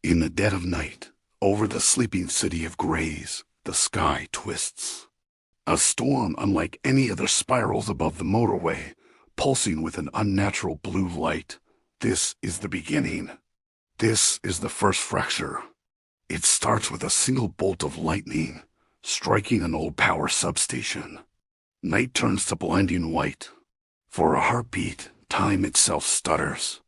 In the dead of night, over the sleeping city of grays, the sky twists. A storm unlike any other spirals above the motorway, pulsing with an unnatural blue light. This is the beginning. This is the first fracture. It starts with a single bolt of lightning, striking an old power substation. Night turns to blinding white. For a heartbeat, time itself stutters.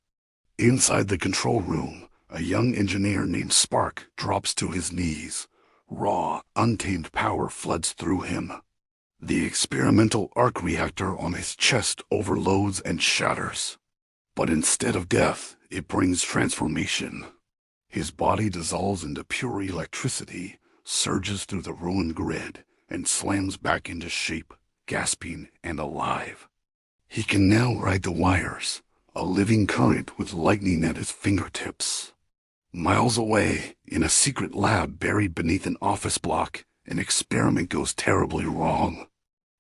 Inside the control room, a young engineer named Spark drops to his knees. Raw, untamed power floods through him. The experimental arc reactor on his chest overloads and shatters. But instead of death, it brings transformation. His body dissolves into pure electricity, surges through the ruined grid, and slams back into shape, gasping and alive. He can now ride the wires, a living current with lightning at his fingertips. Miles away, in a secret lab buried beneath an office block, an experiment goes terribly wrong.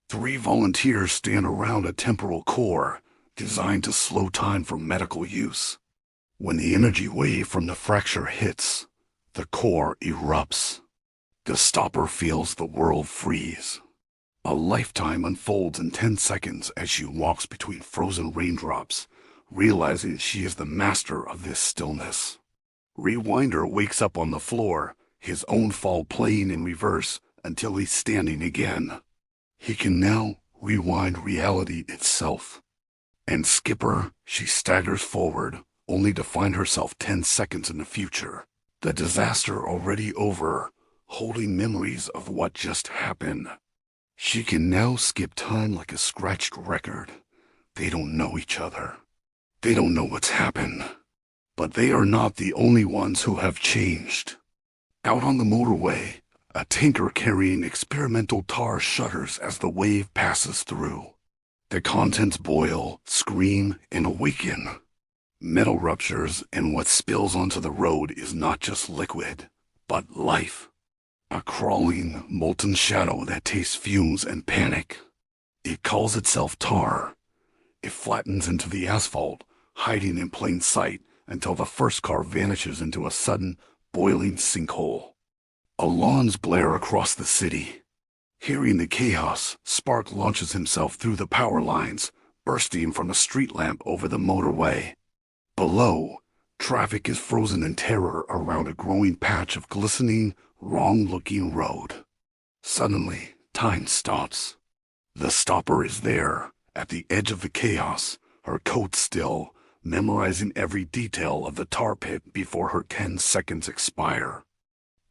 3 volunteers stand around a temporal core, designed to slow time for medical use. When the energy wave from the fracture hits, the core erupts. The stopper feels the world freeze. A lifetime unfolds in 10 seconds as she walks between frozen raindrops, realizing she is the master of this stillness. Rewinder wakes up on the floor, his own fall playing in reverse until he's standing again. He can now rewind reality itself. And Skipper, she staggers forward, only to find herself 10 seconds in the future. The disaster already over, holding memories of what just happened. She can now skip time like a scratched record. They don't know each other. They don't know what's happened. But they are not the only ones who have changed. Out on the motorway, a tanker carrying experimental tar shudders as the wave passes through. The contents boil, scream, and awaken. Metal ruptures, and what spills onto the road is not just liquid, but life. A crawling, molten shadow that tastes fumes and panic. It calls itself tar. It flattens into the asphalt, hiding in plain sight until the first car vanishes into a sudden, boiling sinkhole. Alarms blare across the city. Hearing the chaos, Spark launches himself through the power lines, bursting from a street lamp over the motorway. Below, traffic is frozen in terror around a growing patch of glistening, wrong-looking road. Suddenly, time stops. The stopper is there, at the edge of the chaos, her coat still, memorizing every detail of the tar pit before her 10 seconds expire.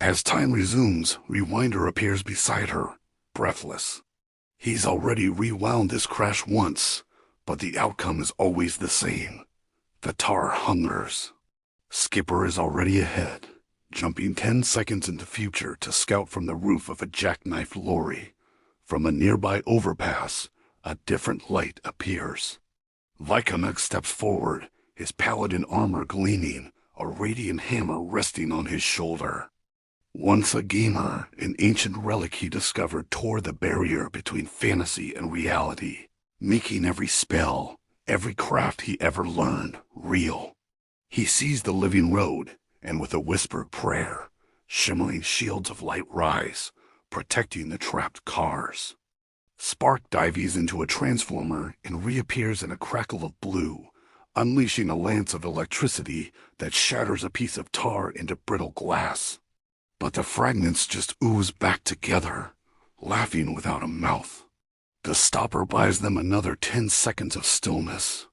As time resumes, Rewinder appears beside her, breathless. He's already rewound this crash once, but the outcome is always the same. The tar hungers. Skipper is already ahead, jumping 10 seconds into future to scout from the roof of a jackknifed lorry. From a nearby overpass, a different light appears. VIKANUG'S steps forward, his paladin armor gleaming, a radiant hammer resting on his shoulder. Once a gamer, an ancient relic he discovered tore the barrier between fantasy and reality, making every spell, every craft he ever learned, real. He sees the living road, and with a whispered prayer, shimmering shields of light rise, protecting the trapped cars. Spark dives into a transformer and reappears in a crackle of blue, unleashing a lance of electricity that shatters a piece of tar into brittle glass. But the fragments just ooze back together, laughing without a mouth. The stopper buys them another 10 seconds of stillness.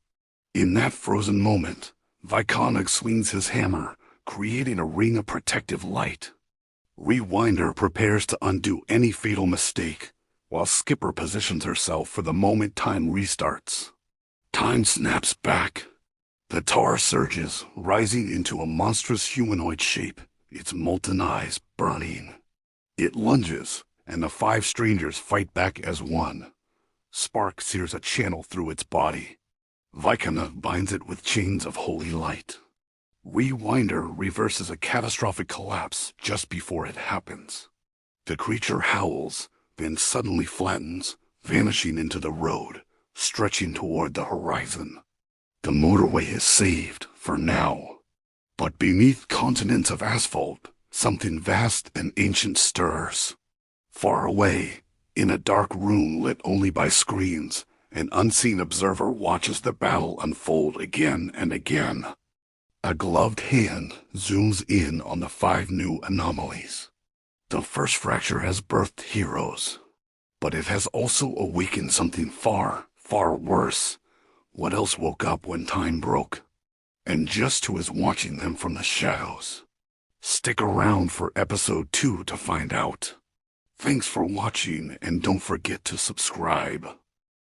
In that frozen moment, VIKANUG swings his hammer, creating a ring of protective light. Rewinder prepares to undo any fatal mistake, while Skipper positions herself for the moment time restarts. Time snaps back. The tar surges, rising into a monstrous humanoid shape, its molten eyes burning. It lunges, and the 5 strangers fight back as one. Spark sears a channel through its body. VIKANUG binds it with chains of holy light. Rewinder reverses a catastrophic collapse just before it happens. The creature howls, then suddenly flattens, vanishing into the road, stretching toward the horizon. The motorway is saved, for now. But beneath continents of asphalt, something vast and ancient stirs. Far away, in a dark room lit only by screens, an unseen observer watches the battle unfold again and again. A gloved hand zooms in on the 5 new anomalies. The first fracture has birthed heroes, but it has also awakened something far, far worse. What else woke up when time broke? And just who is watching them from the shadows? Stick around for episode 2 to find out. Thanks for watching, and don't forget to subscribe.